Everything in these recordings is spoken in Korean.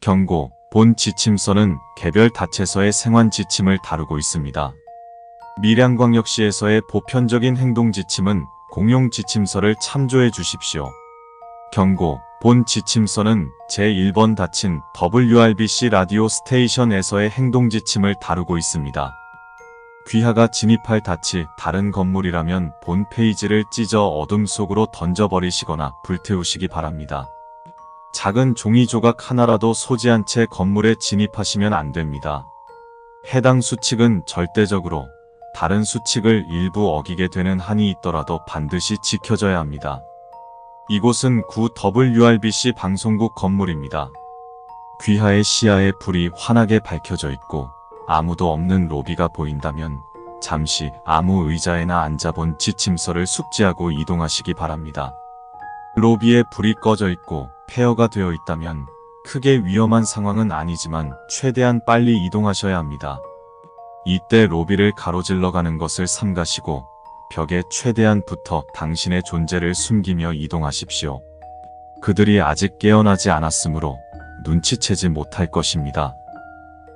경고, 본 지침서는 개별 다체서의 생활 지침을 다루고 있습니다. 밀양광역시에서의 보편적인 행동 지침은 공용 지침서를 참조해 주십시오. 경고, 본 지침서는 제1번 닫힌 WRBC 라디오 스테이션에서의 행동 지침을 다루고 있습니다. 귀하가 진입할 닻이 다른 건물이라면 본 페이지를 찢어 어둠 속으로 던져버리시거나 불태우시기 바랍니다. 작은 종이 조각 하나라도 소지한 채 건물에 진입하시면 안 됩니다. 해당 수칙은 절대적으로 다른 수칙을 일부 어기게 되는 한이 있더라도 반드시 지켜져야 합니다. 이곳은 구 WRBC 방송국 건물입니다. 귀하의 시야에 불이 환하게 밝혀져 있고 아무도 없는 로비가 보인다면 잠시 아무 의자에나 앉아본 지침서를 숙지하고 이동하시기 바랍니다. 로비에 불이 꺼져 있고 폐허가 되어 있다면 크게 위험한 상황은 아니지만 최대한 빨리 이동하셔야 합니다. 이때 로비를 가로질러 가는 것을 삼가시고 벽에 최대한 붙어 당신의 존재를 숨기며 이동하십시오. 그들이 아직 깨어나지 않았으므로 눈치채지 못할 것입니다.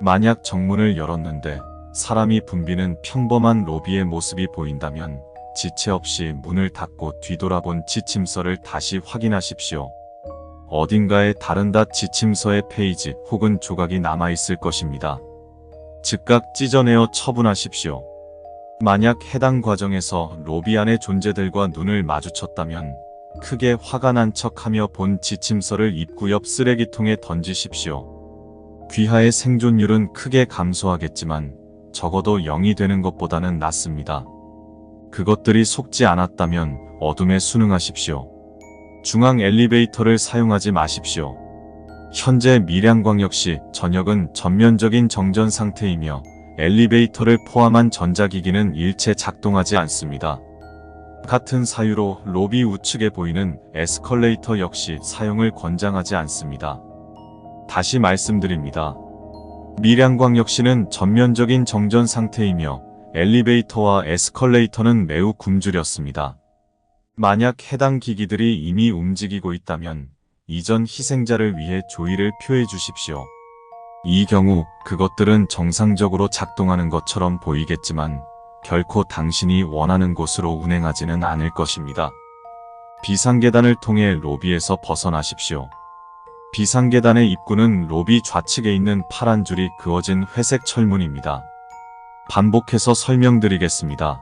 만약 정문을 열었는데 사람이 붐비는 평범한 로비의 모습이 보인다면 지체 없이 문을 닫고 뒤돌아본 지침서를 다시 확인하십시오. 어딘가에 다른 닷 지침서의 페이지 혹은 조각이 남아있을 것입니다. 즉각 찢어내어 처분하십시오. 만약 해당 과정에서 로비 안의 존재들과 눈을 마주쳤다면 크게 화가 난 척하며 본 지침서를 입구 옆 쓰레기통에 던지십시오. 귀하의 생존율은 크게 감소하겠지만 적어도 0이 되는 것보다는 낫습니다. 그것들이 속지 않았다면 어둠에 순응하십시오. 중앙 엘리베이터를 사용하지 마십시오. 현재 밀양광역시 전역은 전면적인 정전 상태이며 엘리베이터를 포함한 전자기기는 일체 작동하지 않습니다. 같은 사유로 로비 우측에 보이는 에스컬레이터 역시 사용을 권장하지 않습니다. 다시 말씀드립니다. 밀양광역시는 전면적인 정전 상태이며 엘리베이터와 에스컬레이터는 매우 굶주렸습니다. 만약 해당 기기들이 이미 움직이고 있다면 이전 희생자를 위해 조의를 표해 주십시오. 이 경우 그것들은 정상적으로 작동하는 것처럼 보이겠지만 결코 당신이 원하는 곳으로 운행하지는 않을 것입니다. 비상계단을 통해 로비에서 벗어나십시오. 비상계단의 입구는 로비 좌측에 있는 파란 줄이 그어진 회색 철문입니다. 반복해서 설명드리겠습니다.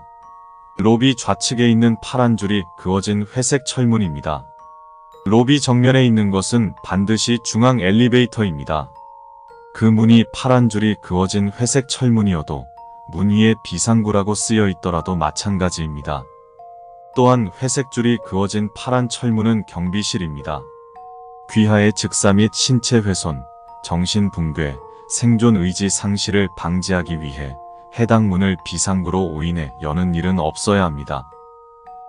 로비 좌측에 있는 파란 줄이 그어진 회색 철문입니다. 로비 정면에 있는 것은 반드시 중앙 엘리베이터입니다. 그 문이 파란 줄이 그어진 회색 철문이어도 문 위에 비상구라고 쓰여 있더라도 마찬가지입니다. 또한 회색 줄이 그어진 파란 철문은 경비실입니다. 귀하의 즉사 및 신체 훼손, 정신 붕괴, 생존 의지 상실을 방지하기 위해 해당 문을 비상구로 오인해 여는 일은 없어야 합니다.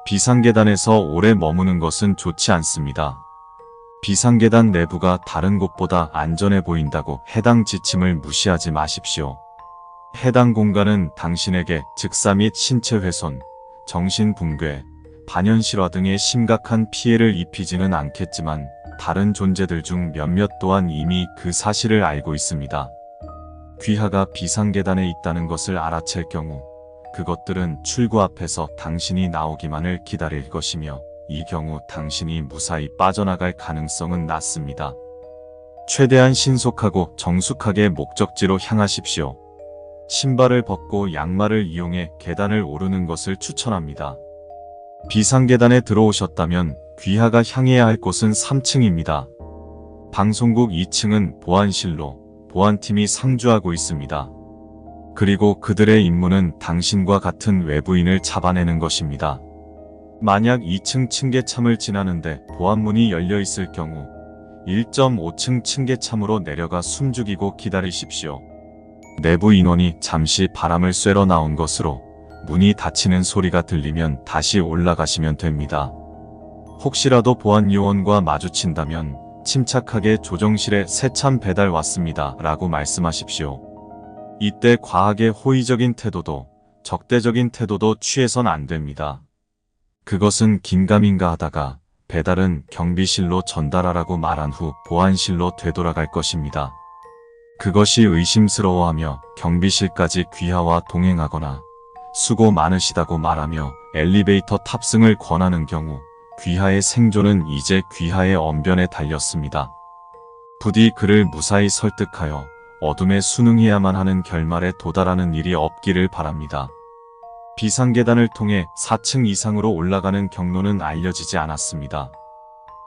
비상계단에서 오래 머무는 것은 좋지 않습니다. 비상계단 내부가 다른 곳보다 안전해 보인다고 해당 지침을 무시하지 마십시오. 해당 공간은 당신에게 즉사 및 신체 훼손, 정신 붕괴, 반연실화 등의 심각한 피해를 입히지는 않겠지만 다른 존재들 중 몇몇 또한 이미 그 사실을 알고 있습니다. 귀하가 비상계단에 있다는 것을 알아챌 경우 그것들은 출구 앞에서 당신이 나오기만을 기다릴 것이며 이 경우 당신이 무사히 빠져나갈 가능성은 낮습니다. 최대한 신속하고 정숙하게 목적지로 향하십시오. 신발을 벗고 양말을 이용해 계단을 오르는 것을 추천합니다. 비상계단에 들어오셨다면 귀하가 향해야 할 곳은 3층입니다. 방송국 2층은 보안실로 보안팀이 상주하고 있습니다. 그리고 그들의 임무는 당신과 같은 외부인을 잡아내는 것입니다. 만약 2층 층계참을 지나는데 보안문이 열려 있을 경우 1.5층 층계참으로 내려가 숨죽이고 기다리십시오. 내부 인원이 잠시 바람을 쐬러 나온 것으로 문이 닫히는 소리가 들리면 다시 올라가시면 됩니다. 혹시라도 보안 요원과 마주친다면 침착하게 조정실에 새참 배달 왔습니다 라고 말씀하십시오. 이때 과하게 호의적인 태도도 적대적인 태도도 취해선 안 됩니다. 그것은 긴가민가 하다가 배달은 경비실로 전달하라고 말한 후 보안실로 되돌아갈 것입니다. 그것이 의심스러워하며 경비실까지 귀하와 동행하거나 수고 많으시다고 말하며 엘리베이터 탑승을 권하는 경우 귀하의 생존은 이제 귀하의 언변에 달렸습니다. 부디 그를 무사히 설득하여 어둠에 순응해야만 하는 결말에 도달하는 일이 없기를 바랍니다. 비상계단을 통해 4층 이상으로 올라가는 경로는 알려지지 않았습니다.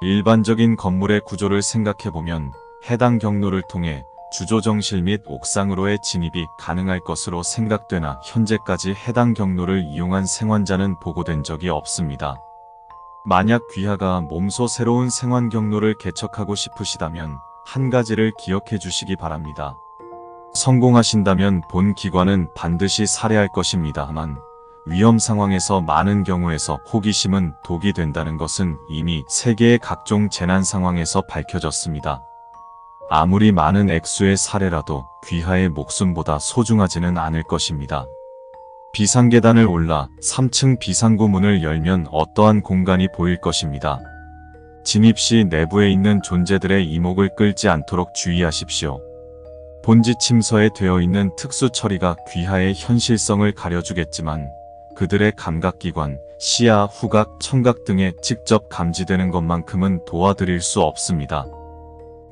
일반적인 건물의 구조를 생각해보면 해당 경로를 통해 주조정실 및 옥상으로의 진입이 가능할 것으로 생각되나 현재까지 해당 경로를 이용한 생환자는 보고된 적이 없습니다. 만약 귀하가 몸소 새로운 생환 경로를 개척하고 싶으시다면 한 가지를 기억해 주시기 바랍니다. 성공하신다면 본 기관은 반드시 살해할 것입니다만 위험 상황에서 많은 경우에서 호기심은 독이 된다는 것은 이미 세계의 각종 재난 상황에서 밝혀졌습니다. 아무리 많은 액수의 살해라도 귀하의 목숨보다 소중하지는 않을 것입니다. 비상계단을 올라 3층 비상구 문을 열면 어떠한 공간이 보일 것입니다. 진입 시 내부에 있는 존재들의 이목을 끌지 않도록 주의하십시오. 본지침서에 되어 있는 특수 처리가 귀하의 현실성을 가려주겠지만 그들의 감각기관, 시야, 후각, 청각 등에 직접 감지되는 것만큼은 도와드릴 수 없습니다.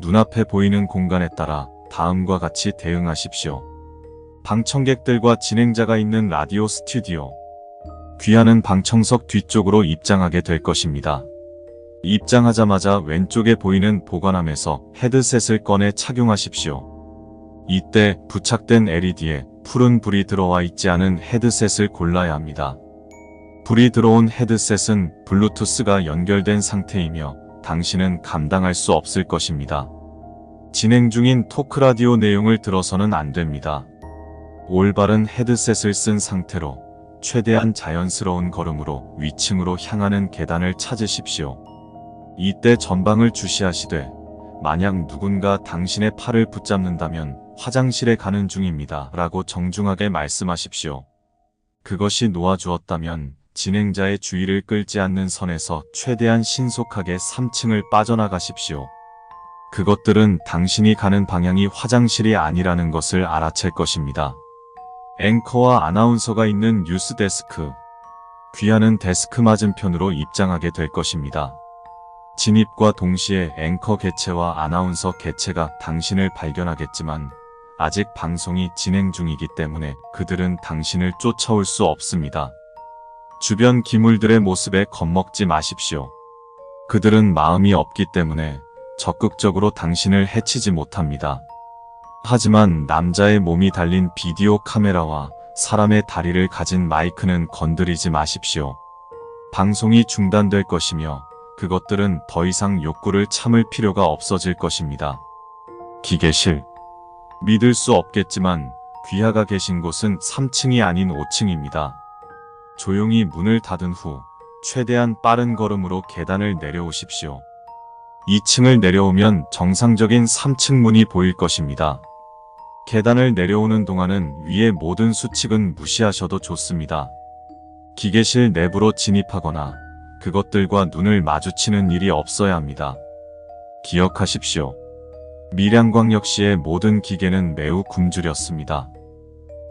눈앞에 보이는 공간에 따라 다음과 같이 대응하십시오. 방청객들과 진행자가 있는 라디오 스튜디오. 귀하는 방청석 뒤쪽으로 입장하게 될 것입니다. 입장하자마자 왼쪽에 보이는 보관함에서 헤드셋을 꺼내 착용하십시오. 이때 부착된 LED에 푸른 불이 들어와 있지 않은 헤드셋을 골라야 합니다. 불이 들어온 헤드셋은 블루투스가 연결된 상태이며 당신은 감당할 수 없을 것입니다. 진행 중인 토크라디오 내용을 들어서는 안 됩니다. 올바른 헤드셋을 쓴 상태로 최대한 자연스러운 걸음으로 위층으로 향하는 계단을 찾으십시오. 이때 전방을 주시하시되 만약 누군가 당신의 팔을 붙잡는다면 화장실에 가는 중입니다 라고 정중하게 말씀하십시오. 그것이 놓아주었다면 진행자의 주의를 끌지 않는 선에서 최대한 신속하게 3층을 빠져나가십시오. 그것들은 당신이 가는 방향이 화장실이 아니라는 것을 알아챌 것입니다. 앵커와 아나운서가 있는 뉴스 데스크. 귀하는 데스크 맞은편으로 입장하게 될 것입니다. 진입과 동시에 앵커 개체와 아나운서 개체가 당신을 발견하겠지만 아직 방송이 진행 중이기 때문에 그들은 당신을 쫓아올 수 없습니다. 주변 기물들의 모습에 겁먹지 마십시오. 그들은 마음이 없기 때문에 적극적으로 당신을 해치지 못합니다. 하지만 남자의 몸이 달린 비디오 카메라와 사람의 다리를 가진 마이크는 건드리지 마십시오. 방송이 중단될 것이며 그것들은 더 이상 욕구를 참을 필요가 없어질 것입니다. 기계실. 믿을 수 없겠지만 귀하가 계신 곳은 3층이 아닌 5층입니다. 조용히 문을 닫은 후 최대한 빠른 걸음으로 계단을 내려오십시오. 2층을 내려오면 정상적인 3층 문이 보일 것입니다. 계단을 내려오는 동안은 위의 모든 수칙은 무시하셔도 좋습니다. 기계실 내부로 진입하거나 그것들과 눈을 마주치는 일이 없어야 합니다. 기억하십시오. 밀양광역시의 모든 기계는 매우 굶주렸습니다.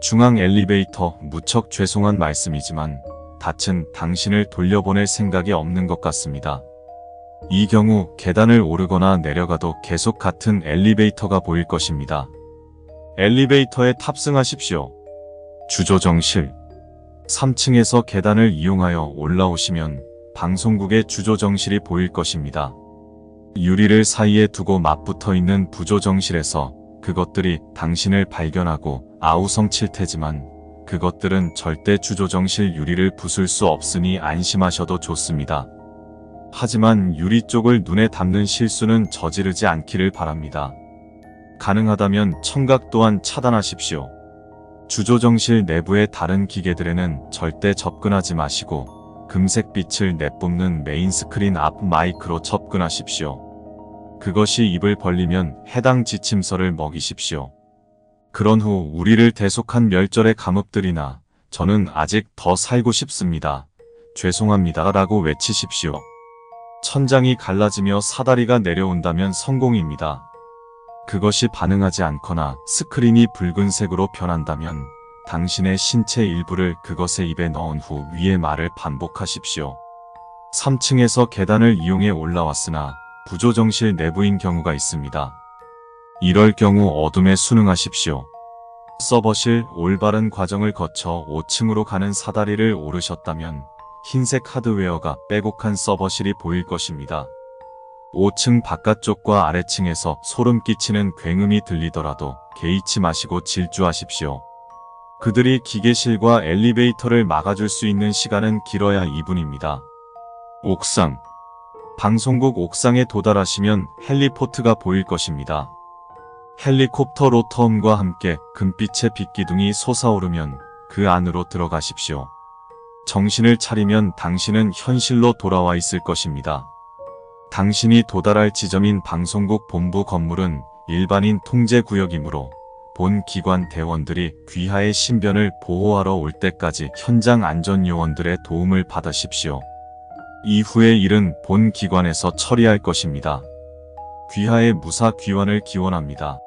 중앙 엘리베이터 무척 죄송한 말씀이지만 닻은 당신을 돌려보낼 생각이 없는 것 같습니다. 이 경우 계단을 오르거나 내려가도 계속 같은 엘리베이터가 보일 것입니다. 엘리베이터에 탑승하십시오. 주조정실. 3층에서 계단을 이용하여 올라오시면 방송국의 주조정실이 보일 것입니다. 유리를 사이에 두고 맞붙어 있는 부조정실에서 그것들이 당신을 발견하고 아우성 칠 테지만 그것들은 절대 주조정실 유리를 부술 수 없으니 안심하셔도 좋습니다. 하지만 유리 쪽을 눈에 담는 실수는 저지르지 않기를 바랍니다. 가능하다면 청각 또한 차단하십시오. 주조정실 내부의 다른 기계들에는 절대 접근하지 마시고 금색 빛을 내뿜는 메인 스크린 앞 마이크로 접근하십시오. 그것이 입을 벌리면 해당 지침서를 먹이십시오. 그런 후 우리를 대속한 멸절의 감읍들이나 저는 아직 더 살고 싶습니다. 죄송합니다 라고 외치십시오. 천장이 갈라지며 사다리가 내려온다면 성공입니다. 그것이 반응하지 않거나 스크린이 붉은색으로 변한다면 당신의 신체 일부를 그것의 입에 넣은 후 위의 말을 반복하십시오. 3층에서 계단을 이용해 올라왔으나 부조정실 내부인 경우가 있습니다. 이럴 경우 어둠에 순응하십시오. 서버실 올바른 과정을 거쳐 5층으로 가는 사다리를 오르셨다면 흰색 하드웨어가 빼곡한 서버실이 보일 것입니다. 5층 바깥쪽과 아래층에서 소름 끼치는 굉음이 들리더라도 개의치 마시고 질주하십시오. 그들이 기계실과 엘리베이터를 막아줄 수 있는 시간은 길어야 2분입니다. 옥상. 방송국 옥상에 도달하시면 헬리포트가 보일 것입니다. 헬리콥터 로터음과 함께 금빛의 빛기둥이 솟아오르면 그 안으로 들어가십시오. 정신을 차리면 당신은 현실로 돌아와 있을 것입니다. 당신이 도달할 지점인 방송국 본부 건물은 일반인 통제 구역이므로 본 기관 대원들이 귀하의 신변을 보호하러 올 때까지 현장 안전 요원들의 도움을 받으십시오. 이후의 일은 본 기관에서 처리할 것입니다. 귀하의 무사 귀환을 기원합니다.